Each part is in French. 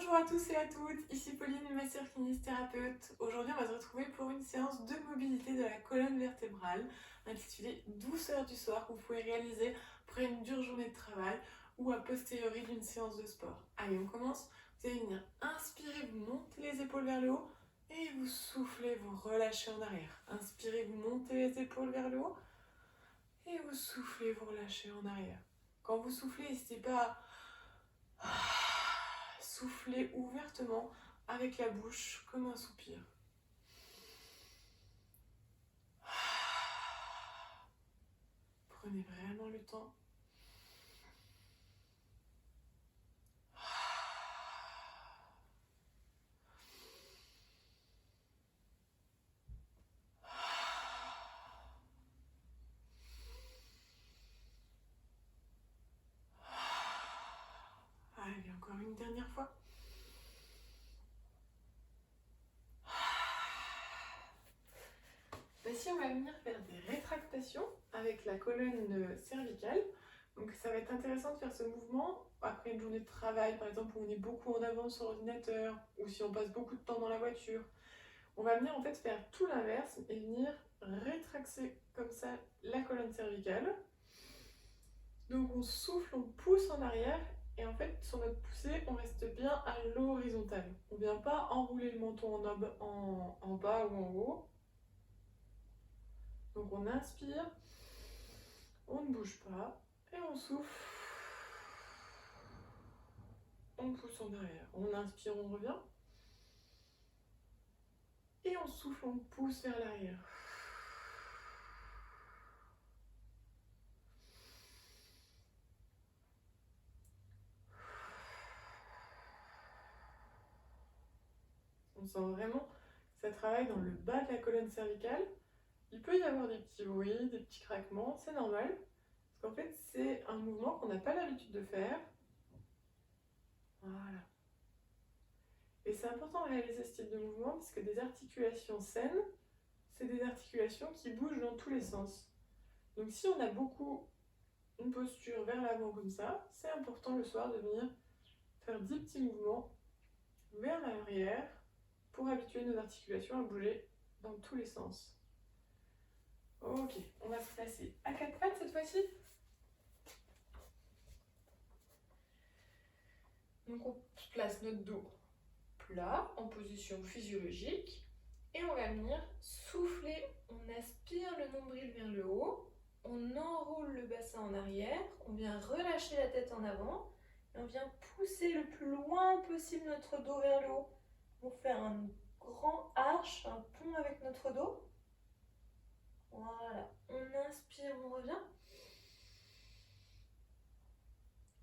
Bonjour à tous et à toutes, ici Pauline, masseur kinésithérapeute. Aujourd'hui, on va se retrouver pour une séance de mobilité de la colonne vertébrale intitulée Douceur du soir que vous pouvez réaliser après une dure journée de travail ou a posteriori d'une séance de sport. Allez, on commence. Vous allez venir inspirer, vous montez les épaules vers le haut et vous soufflez, vous relâchez en arrière. Inspirez, vous montez les épaules vers le haut et vous soufflez, vous relâchez en arrière. Quand vous soufflez, n'hésitez pas à souffler ouvertement avec la bouche comme un soupir. Prenez vraiment le temps. Allez, encore une dernière fois. Ici, on va venir faire des rétractations avec la colonne cervicale. Donc ça va être intéressant de faire ce mouvement après une journée de travail, par exemple, où on est beaucoup en avance sur l'ordinateur, ou si on passe beaucoup de temps dans la voiture. On va venir en fait faire tout l'inverse et venir rétraxer comme ça la colonne cervicale. Donc on souffle, on pousse en arrière et en fait sur notre poussée on reste bien à l'horizontale. On ne vient pas enrouler le menton en bas ou en haut. Donc on inspire, on ne bouge pas et on souffle. On pousse en arrière. On inspire, on revient. Et on souffle, on pousse vers l'arrière. On sent vraiment que ça travaille dans le bas de la colonne cervicale. Il peut y avoir des petits bruits, des petits craquements, c'est normal. Parce qu'en fait, c'est un mouvement qu'on n'a pas l'habitude de faire. Voilà. Et c'est important de réaliser ce type de mouvement parce que des articulations saines, c'est des articulations qui bougent dans tous les sens. Donc si on a beaucoup une posture vers l'avant comme ça, c'est important le soir de venir faire 10 petits mouvements vers l'arrière pour habituer nos articulations à bouger dans tous les sens. Ok, on va se placer à 4 pattes cette fois-ci. Donc on place notre dos plat, en position physiologique, et on va venir souffler. On aspire le nombril vers le haut, on enroule le bassin en arrière, on vient relâcher la tête en avant, et on vient pousser le plus loin possible notre dos vers le haut. On fait un grand arche, un pont avec notre dos. Voilà, on inspire, on revient.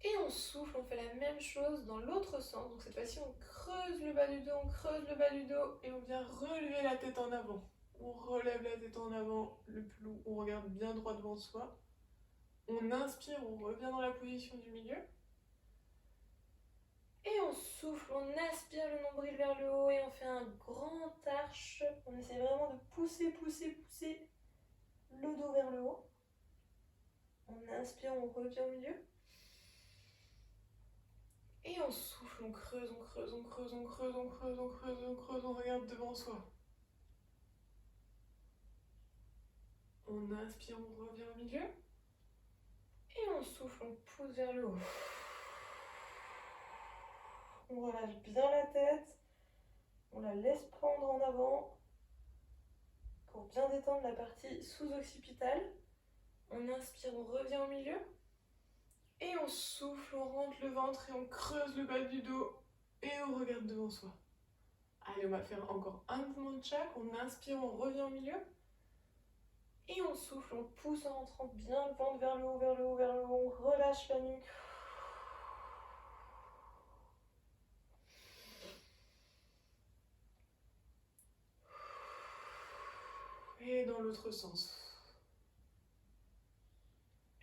Et on souffle, on fait la même chose dans l'autre sens. Donc cette fois-ci, on creuse le bas du dos, on creuse le bas du dos et on vient relever la tête en avant. On relève la tête en avant, le plus haut, on regarde bien droit devant soi. On inspire, on revient dans la position du milieu. Et on souffle, on aspire le nombril vers le haut et on fait un grand arche. On essaie vraiment de pousser, pousser, pousser le dos vers le haut. On inspire, on revient au milieu. Et on souffle, on creuse, on creuse, on creuse, on creuse, on creuse, on creuse, on creuse, on regarde devant soi. On inspire, on revient au milieu. Et on souffle, on pousse vers le haut. On relâche bien la tête. On la laisse prendre en avant pour bien détendre la partie sous-occipitale. On inspire, on revient au milieu. Et on souffle, on rentre le ventre et on creuse le bas du dos. Et on regarde devant soi. Allez, on va faire encore un mouvement de chaque. On inspire, on revient au milieu. Et on souffle, on pousse en rentrant bien le ventre vers le haut, vers le haut, vers le haut. On relâche la nuque. Et dans l'autre sens.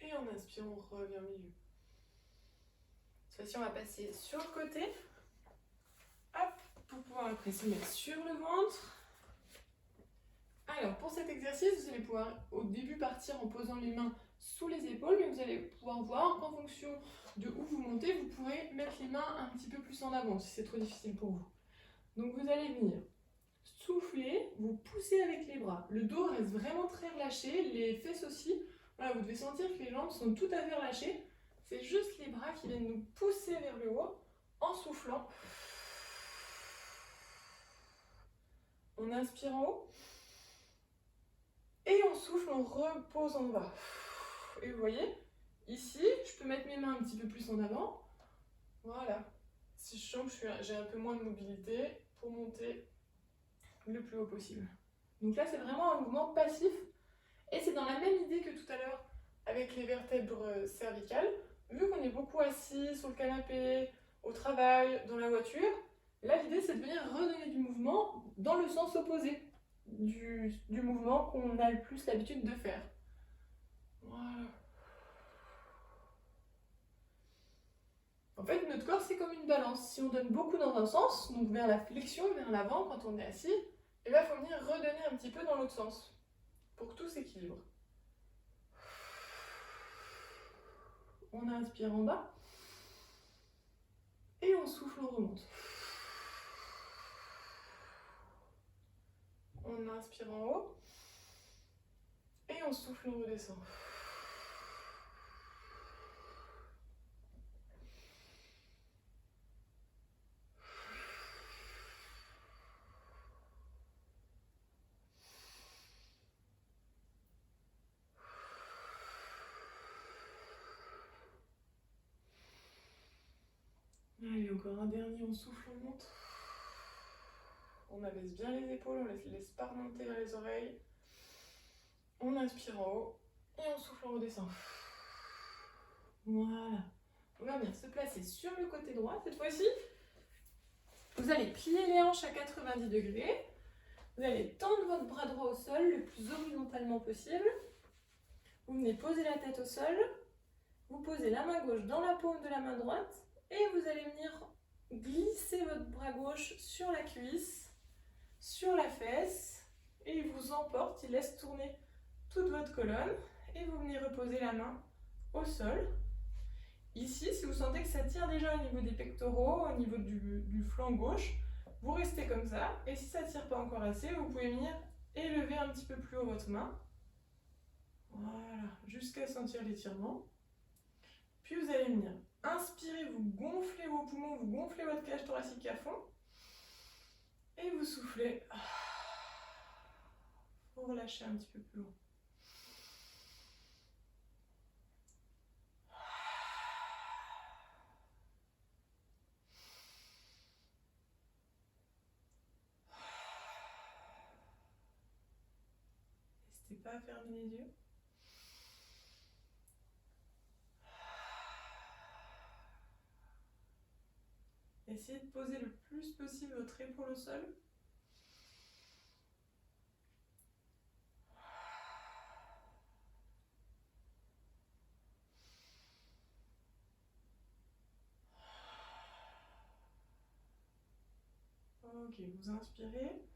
Et on inspire, on revient au milieu. Cette fois-ci, on va passer sur le côté. Hop, pour pouvoir après se mettre sur le ventre. Alors, pour cet exercice, vous allez pouvoir au début partir en posant les mains sous les épaules, mais vous allez pouvoir voir qu'en fonction de où vous montez, vous pourrez mettre les mains un petit peu plus en avant si c'est trop difficile pour vous. Donc vous allez venir souffler, vous poussez avec les bras. Le dos reste vraiment très relâché, les fesses aussi. Voilà, vous devez sentir que les jambes sont tout à fait relâchées. C'est juste les bras qui viennent nous pousser vers le haut en soufflant. On inspire en haut. Et on souffle, on repose en bas. Et vous voyez, ici, je peux mettre mes mains un petit peu plus en avant. Voilà. Si je sens que j'ai un peu moins de mobilité pour monter le plus haut possible. Donc là, c'est vraiment un mouvement passif. Et c'est dans la même idée que tout à l'heure avec les vertèbres cervicales. Vu qu'on est beaucoup assis sur le canapé, au travail, dans la voiture, là, l'idée, c'est de venir redonner du mouvement dans le sens opposé du mouvement qu'on a le plus l'habitude de faire. Voilà. En fait, notre corps, c'est comme une balance. Si on donne beaucoup dans un sens, donc vers la flexion, vers l'avant, quand on est assis, et bien, il faut venir redonner un petit peu dans l'autre sens, pour que tout s'équilibre. On inspire en bas, et on souffle, on remonte. On inspire en haut, et on souffle, on redescend. Allez, encore un dernier, on souffle, on monte. On abaisse bien les épaules, on ne laisse pas remonter vers les oreilles. On inspire en haut et on souffle, on redescend. Voilà. On va venir se placer sur le côté droit cette fois-ci. Vous allez plier les hanches à 90 degrés. Vous allez tendre votre bras droit au sol le plus horizontalement possible. Vous venez poser la tête au sol. Vous posez la main gauche dans la paume de la main droite. Et vous allez venir glisser votre bras gauche sur la cuisse, sur la fesse. Et il vous emporte, il laisse tourner toute votre colonne. Et vous venez reposer la main au sol. Ici, si vous sentez que ça tire déjà au niveau des pectoraux, au niveau du flanc gauche, vous restez comme ça. Et si ça ne tire pas encore assez, vous pouvez venir élever un petit peu plus haut votre main. Voilà, jusqu'à sentir l'étirement. Puis vous allez venir inspirer, vous gonflez vos poumons, vous gonflez votre cage thoracique à fond. Et vous soufflez. Vous relâchez un petit peu plus haut. N'hésitez pas à fermer les yeux. Essayez de poser le plus possible votre épaule au sol. Ok, vous inspirez.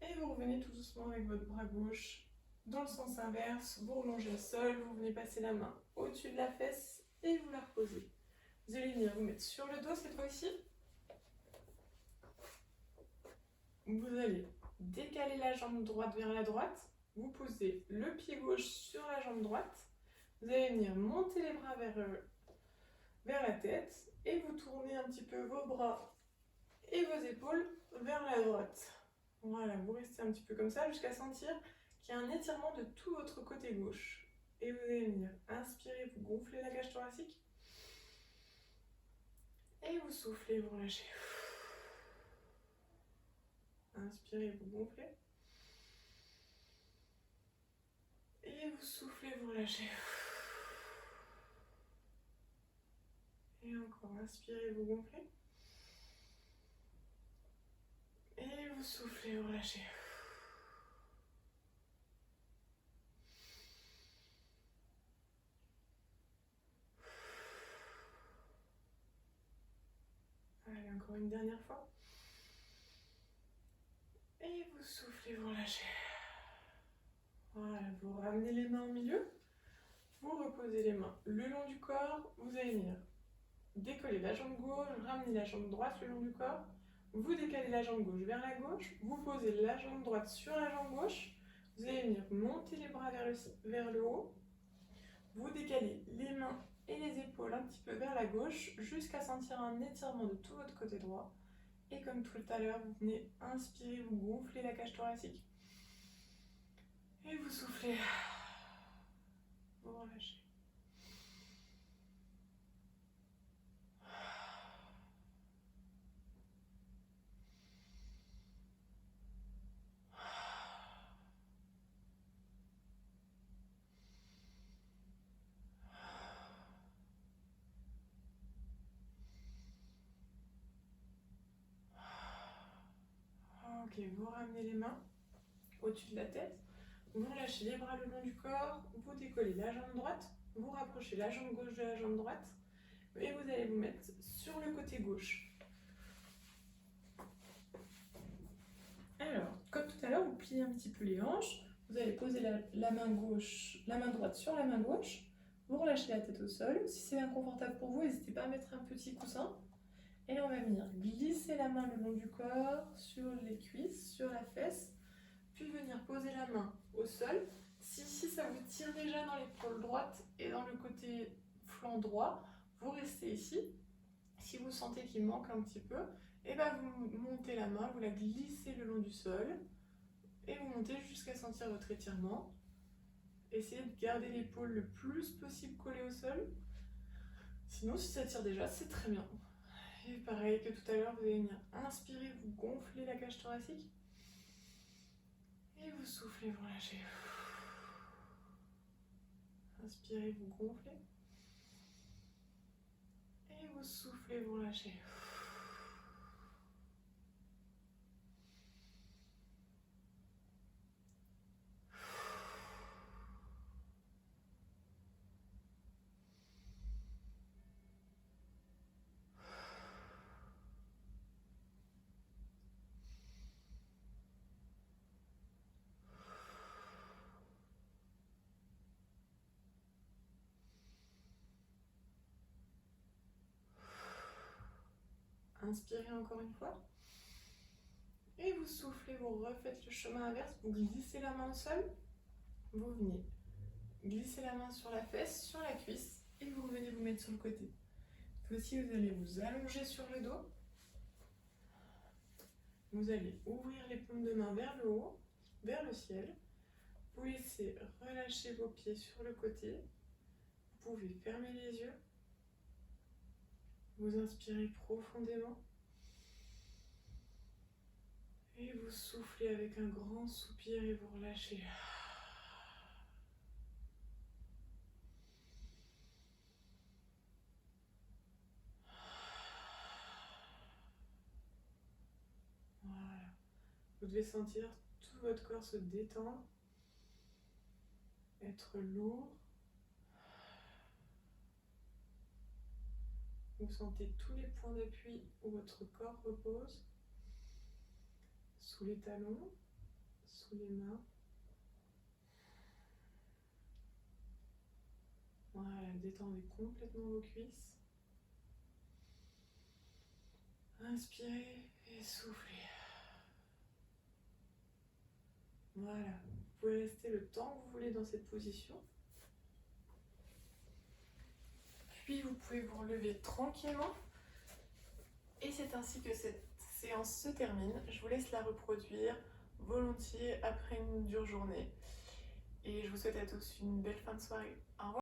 Et vous revenez tout doucement avec votre bras gauche dans le sens inverse. Vous relongez le sol, vous venez passer la main au-dessus de la fesse et vous la reposez. Vous allez venir vous mettre sur le dos cette fois-ci. Vous allez décaler la jambe droite vers la droite. Vous posez le pied gauche sur la jambe droite. Vous allez venir monter les bras vers la tête et vous tournez un petit peu vos bras et vos épaules vers la droite. Voilà, vous restez un petit peu comme ça jusqu'à sentir qu'il y a un étirement de tout votre côté gauche. Et vous allez venir inspirer, vous gonflez la cage thoracique. Et vous soufflez, vous relâchez. Inspirez, vous gonflez. Et vous soufflez, vous relâchez. Et encore, inspirez, vous gonflez. Et vous soufflez, vous relâchez. Allez, encore une dernière fois. Et vous soufflez, vous relâchez. Voilà, vous ramenez les mains au milieu, vous reposez les mains le long du corps, vous allez venir décoller la jambe gauche, ramener la jambe droite le long du corps, vous décalez la jambe gauche vers la gauche, vous posez la jambe droite sur la jambe gauche, vous allez venir monter les bras vers le haut, vous décalez les mains et les épaules un petit peu vers la gauche jusqu'à sentir un étirement de tout votre côté droit. Et comme tout à l'heure, vous venez inspirer, vous gonflez la cage thoracique. Et vous soufflez. Vous relâchez. Ok, vous ramenez les mains au-dessus de la tête. Vous relâchez les bras le long du corps. Vous décollez la jambe droite. Vous rapprochez la jambe gauche de la jambe droite. Et vous allez vous mettre sur le côté gauche. Alors, comme tout à l'heure, vous pliez un petit peu les hanches. Vous allez poser la main droite sur la main gauche. Vous relâchez la tête au sol. Si c'est inconfortable pour vous, n'hésitez pas à mettre un petit coussin. Et là, on va venir glisser la main le long du corps, sur les cuisses, sur la fesse, puis venir poser la main au sol. Si ça vous tire déjà dans l'épaule droite et dans le côté flanc droit, vous restez ici. Si vous sentez qu'il manque un petit peu, et ben vous montez la main, vous la glissez le long du sol, et vous montez jusqu'à sentir votre étirement. Essayez de garder l'épaule le plus possible collée au sol. Sinon, si ça tire déjà, c'est très bien. Et pareil que tout à l'heure, vous allez venir inspirer, vous gonflez la cage thoracique. Et vous soufflez, vous lâchez. Inspirez, vous gonflez. Et vous soufflez, vous lâchez. Inspirez encore une fois. Et vous soufflez, vous refaites le chemin inverse, vous glissez la main au sol, vous venez glisser la main sur la fesse, sur la cuisse, et vous revenez vous mettre sur le côté. Cette fois-ci, vous allez vous allonger sur le dos. Vous allez ouvrir les paumes de main vers le haut, vers le ciel. Vous laissez relâcher vos pieds sur le côté. Vous pouvez fermer les yeux. Vous inspirez profondément. Et vous soufflez avec un grand soupir et vous relâchez. Voilà. Vous devez sentir tout votre corps se détendre, être lourd. Vous sentez tous les points d'appui où votre corps repose, sous les talons, sous les mains. Voilà, détendez complètement vos cuisses. Inspirez et soufflez. Voilà, vous pouvez rester le temps que vous voulez dans cette position. Puis vous pouvez vous relever tranquillement. Et c'est ainsi que cette séance se termine. Je vous laisse la reproduire volontiers après une dure journée. Et je vous souhaite à tous une belle fin de soirée. Au revoir.